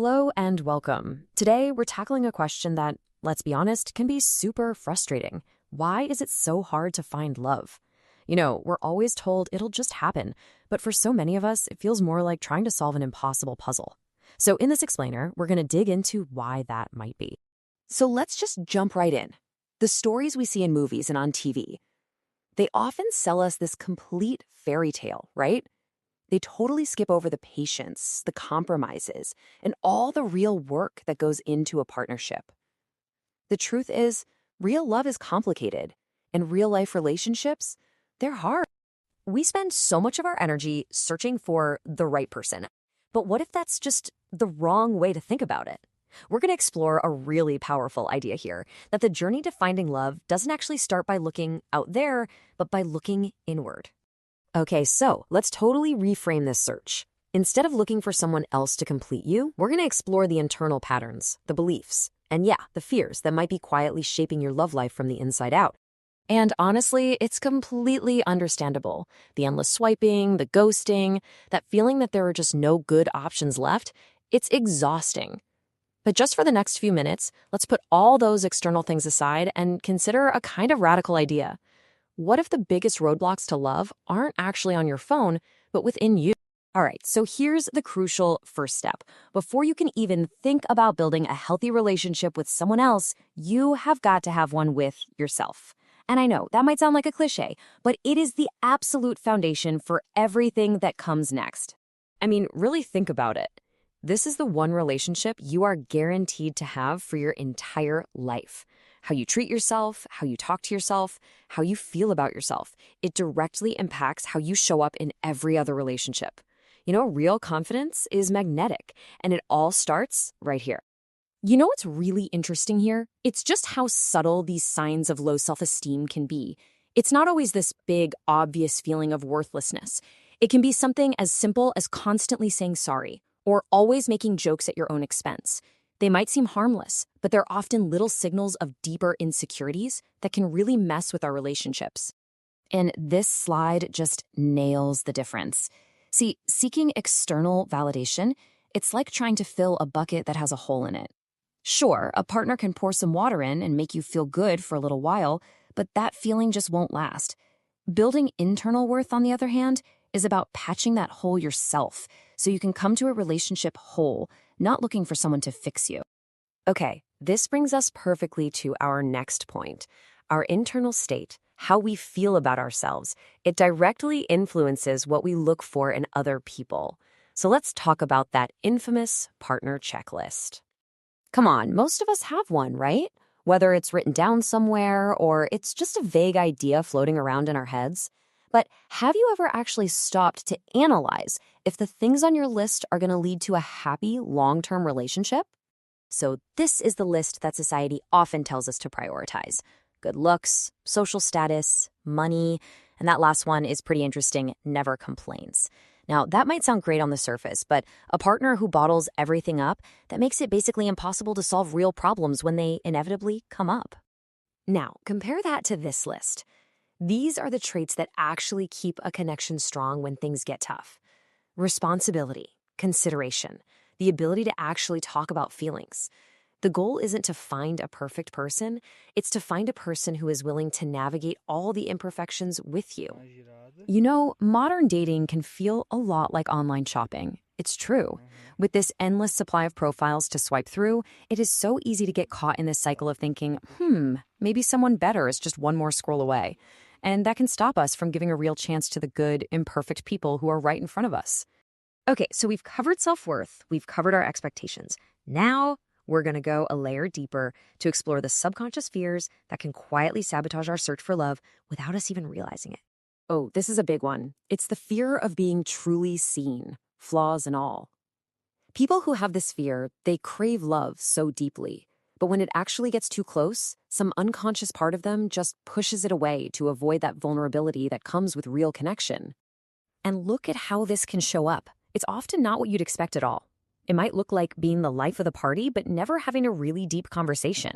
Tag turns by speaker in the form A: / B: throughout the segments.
A: Hello and welcome. Today, we're tackling a question that, let's be honest, can be super frustrating. Why is it so hard to find love? We're always told it'll just happen, but for so many of us, it feels more like trying to solve an impossible puzzle. So in this explainer, we're going to dig into why that might be. So let's just jump right in. The stories we see in movies and on TV, they often sell us this complete fairy tale, right? They totally skip over the patience, the compromises, and all the real work that goes into a partnership. The truth is, real love is complicated, and real-life relationships, they're hard. We spend so much of our energy searching for the right person. But what if that's just the wrong way to think about it? We're going to explore a really powerful idea here, that the journey to finding love doesn't actually start by looking out there, but by looking inward. Okay, so let's totally reframe this search. Instead of looking for someone else to complete you, we're going to explore the internal patterns, the beliefs, and the fears that might be quietly shaping your love life from the inside out. And honestly, it's completely understandable. The endless swiping, the ghosting, that feeling that there are just no good options left, it's exhausting. But just for the next few minutes, let's put all those external things aside and consider a kind of radical idea. What if the biggest roadblocks to love aren't actually on your phone, but within you? All right, so here's the crucial first step. Before you can even think about building a healthy relationship with someone else, you have got to have one with yourself. And I know that might sound like a cliche, but it is the absolute foundation for everything that comes next. I mean, really think about it. This is the one relationship you are guaranteed to have for your entire life. How you treat yourself, how you talk to yourself, how you feel about yourself. It directly impacts how you show up in every other relationship. Real confidence is magnetic, and it all starts right here. What's really interesting here? It's just how subtle these signs of low self-esteem can be. It's not always this big, obvious feeling of worthlessness. It can be something as simple as constantly saying sorry, or always making jokes at your own expense. They might seem harmless, but they're often little signals of deeper insecurities that can really mess with our relationships. And this slide just nails the difference. See, seeking external validation, it's like trying to fill a bucket that has a hole in it. Sure, a partner can pour some water in and make you feel good for a little while, but that feeling just won't last. Building internal worth, on the other hand, is about patching that hole yourself so you can come to a relationship whole, not looking for someone to fix you. Okay, this brings us perfectly to our next point. Our internal state, how we feel about ourselves, it directly influences what we look for in other people. So let's talk about that infamous partner checklist. Come on, most of us have one, right? Whether it's written down somewhere or it's just a vague idea floating around in our heads. But have you ever actually stopped to analyze if the things on your list are going to lead to a happy, long-term relationship? So this is the list that society often tells us to prioritize. Good looks, social status, money, and that last one is pretty interesting, never complains. Now, that might sound great on the surface, but a partner who bottles everything up, that makes it basically impossible to solve real problems when they inevitably come up. Now, compare that to this list. These are the traits that actually keep a connection strong when things get tough. Responsibility, consideration, the ability to actually talk about feelings. The goal isn't to find a perfect person, it's to find a person who is willing to navigate all the imperfections with you. Modern dating can feel a lot like online shopping. It's true. With this endless supply of profiles to swipe through, it is so easy to get caught in this cycle of thinking, maybe someone better is just one more scroll away. And that can stop us from giving a real chance to the good, imperfect people who are right in front of us. Okay, so we've covered self-worth, we've covered our expectations. Now we're going to go a layer deeper to explore the subconscious fears that can quietly sabotage our search for love without us even realizing it. Oh, this is a big one. It's the fear of being truly seen, flaws and all. People who have this fear, they crave love so deeply. But when it actually gets too close, some unconscious part of them just pushes it away to avoid that vulnerability that comes with real connection. And look at how this can show up. It's often not what you'd expect at all. It might look like being the life of the party, but never having a really deep conversation.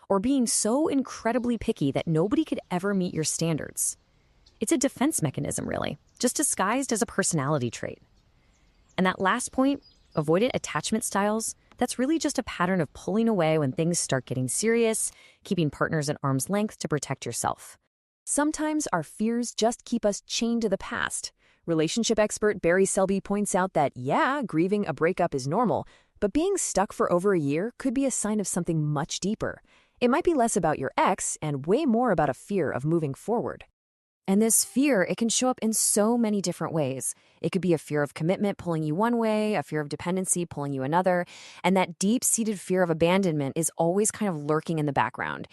A: Or being so incredibly picky that nobody could ever meet your standards. It's a defense mechanism, really, just disguised as a personality trait. And that last point, avoidant attachment styles, that's really just a pattern of pulling away when things start getting serious, keeping partners at arm's length to protect yourself. Sometimes our fears just keep us chained to the past. Relationship expert Barry Selby points out that, yeah, grieving a breakup is normal, but being stuck for over a year could be a sign of something much deeper. It might be less about your ex and way more about a fear of moving forward. And this fear, it can show up in so many different ways. It could be a fear of commitment pulling you one way, a fear of dependency pulling you another, and that deep-seated fear of abandonment is always kind of lurking in the background.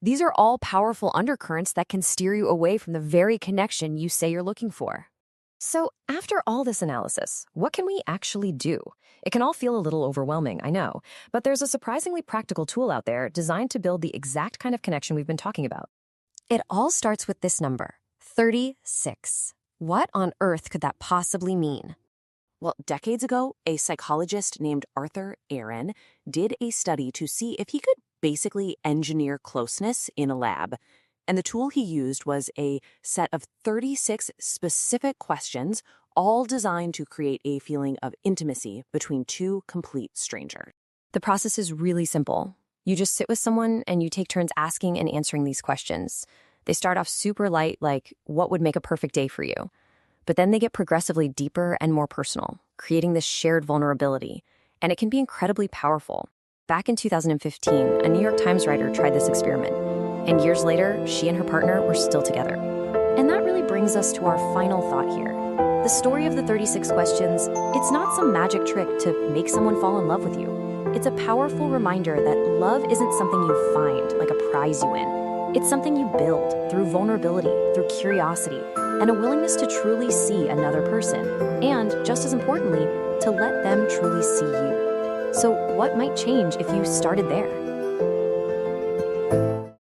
A: These are all powerful undercurrents that can steer you away from the very connection you say you're looking for. So, after all this analysis, what can we actually do? It can all feel a little overwhelming, I know, but there's a surprisingly practical tool out there designed to build the exact kind of connection we've been talking about. It all starts with this number, 36. What on earth could that possibly mean?
B: Well, decades ago, a psychologist named Arthur Aaron did a study to see if he could basically engineer closeness in a lab. And the tool he used was a set of 36 specific questions, all designed to create a feeling of intimacy between two complete strangers.
A: The process is really simple. You just sit with someone and you take turns asking and answering these questions. They start off super light, like, what would make a perfect day for you? But then they get progressively deeper and more personal, creating this shared vulnerability. And it can be incredibly powerful. Back in 2015, a New York Times writer tried this experiment. And years later, she and her partner were still together. And that really brings us to our final thought here. The story of the 36 questions, it's not some magic trick to make someone fall in love with you. It's a powerful reminder that love isn't something you find, like a prize you win. It's something you build through vulnerability, through curiosity, and a willingness to truly see another person. And, just as importantly, to let them truly see you. So what might change if you started there?